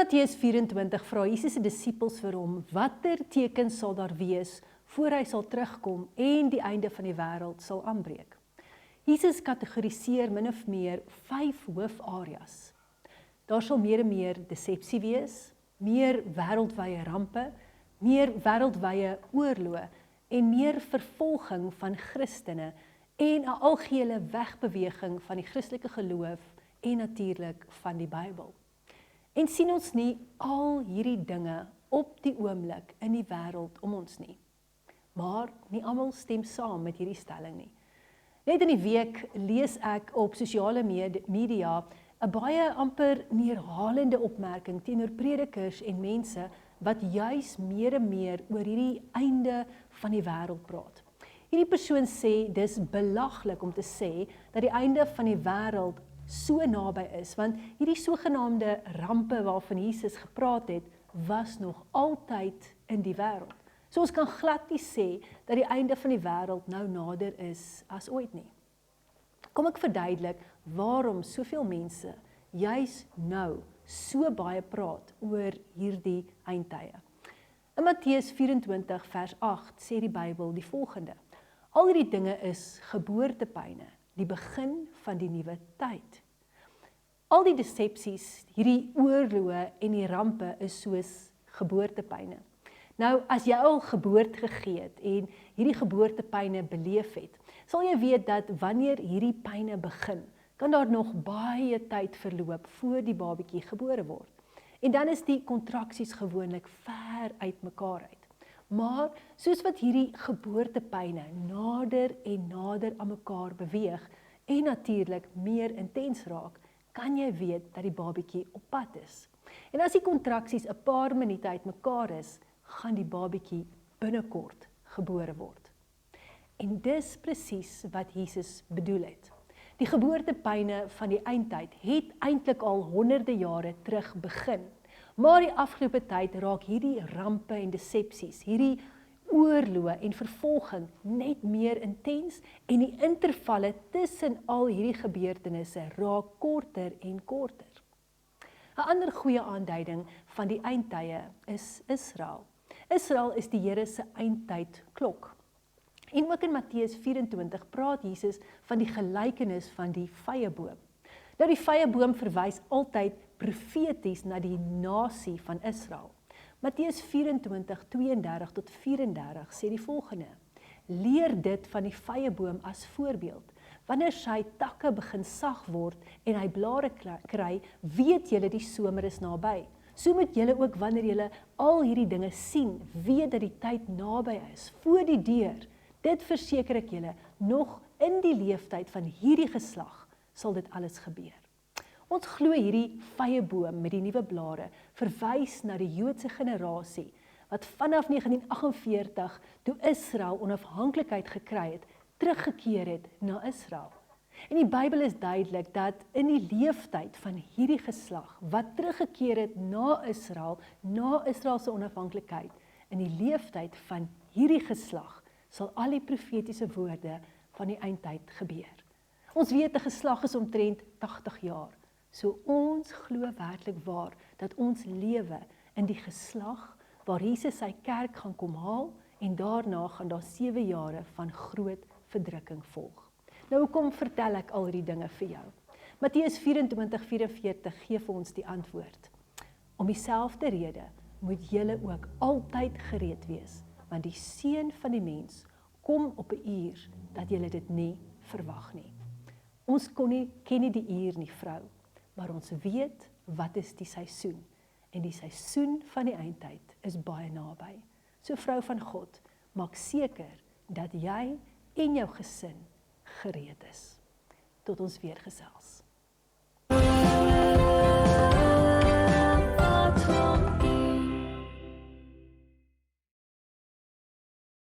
Matteus 24 vra Jesus se disippels vir hom, watter teken sal daar wees voor hy sal terugkom en die einde van die wêreld sal aanbreek? Jesus kategoriseer min of meer 5 hoofareas. Daar sal meer en meer desepsie wees, meer wêreldwye rampe, meer wêreldwye oorloë en meer vervolging van Christene en 'n algehele wegbeweging van die Christelike geloof en natuurlik van die Bybel. En sien ons nie al hierdie dinge op die oomblik in die wêreld om ons nie. Maar nie almal stem saam met hierdie stelling nie. Net in die week lees ek op sosiale media 'n baie amper neerhalende opmerking teenoor predikers en mense wat juis meer en meer oor hierdie einde van die wêreld praat. Hierdie persoon sê dis belaglik om te sê dat die einde van die wêreld so naby is, want hierdie sogenaamde rampe waarvan Jesus gepraat het, was nog altyd in die wêreld. So ons kan glad nie sê dat die einde van die wêreld nou nader is as ooit nie. Kom ek verduidelik waarom soveel mense juis nou so baie praat oor hierdie eindtye. In Matteus 24 vers 8 sê die Bybel die volgende: al hierdie dinge is geboortepyne, die begin van die nuwe tyd. Al die desepsies, hierdie oorloë en die rampe is soos geboortepyne. Nou, as jy al geboorte gegee het en hierdie geboortepyne beleef het, sal jy weet dat wanneer hierdie pyne begin, kan daar nog baie tyd verloop voor die babatjie gebore word. En dan is die kontraksies gewoonlik ver uit mekaar uit. Maar soos wat hierdie geboortepyne nader en nader aan mekaar beweeg en natuurlik meer intens raak, kan jy weet dat die babatjie op pad is. En as die kontraksies 'n paar minute uit mekaar is, gaan die babatjie binnekort gebore word. En dis presies wat Jesus bedoel het. Die geboortepyne van die eindtyd het eintlik al honderde jare terug begin. Maar die afgelope tyd raak hierdie rampe en desepsies, hierdie oorloë en vervolging net meer intens en die intervalle tussen al hierdie gebeurtenisse raak korter en korter. 'n Ander goeie aanduiding van die eindtye is Israel. Israel is die Here se eindtyd klok. En ook in Matteus 24 praat Jesus van die gelykenis van die vyeboom. Nou die vyeboom verwys altyd profeties na die nasie van Israel. Matteus 24:32 tot 34 sê die volgende: leer dit van die vyeboom as voorbeeld. Wanneer sy takke begin sag word en hy blare kry, weet julle die somer is naby. So moet julle ook wanneer julle al hierdie dinge sien, weet dat die tyd naby is, voor die deur. Dit verseker ek julle, nog in die leeftyd van hierdie geslag sal dit alles gebeur. Ons glo hierdie vyeboom met die nuwe blare verwys na die Joodse generasie wat vanaf 1948, toe Israel onafhanklikheid gekry het, teruggekeer het na Israel. En die Bybel is duidelik dat in die leeftyd van hierdie geslag wat teruggekeer het na Israel se onafhanklikheid, in die leeftyd van hierdie geslag sal al die profetiese woorde van die eindtyd gebeur. Ons weet 'n geslag is omtrent 80 jaar. So ons glo werklik waar dat ons lewe in die geslag waar Jesus sy kerk gaan kom haal en daarna gaan daar 7 jare van groot verdrukking volg. Nou hoekom vertel ek al hierdie dinge vir jou? Matteus 24:44 gee vir ons die antwoord. Om dieselfde rede moet julle ook altyd gereed wees, want die seun van die mens kom op 'n uur dat julle dit nie verwag nie. Ons ken nie die uur nie, vrou, maar ons weet wat is die seisoen. En die seisoen van die eindtyd is baie naby. So vrou van God, maak seker dat jy en jou gesin gereed is. Tot ons weer gesels.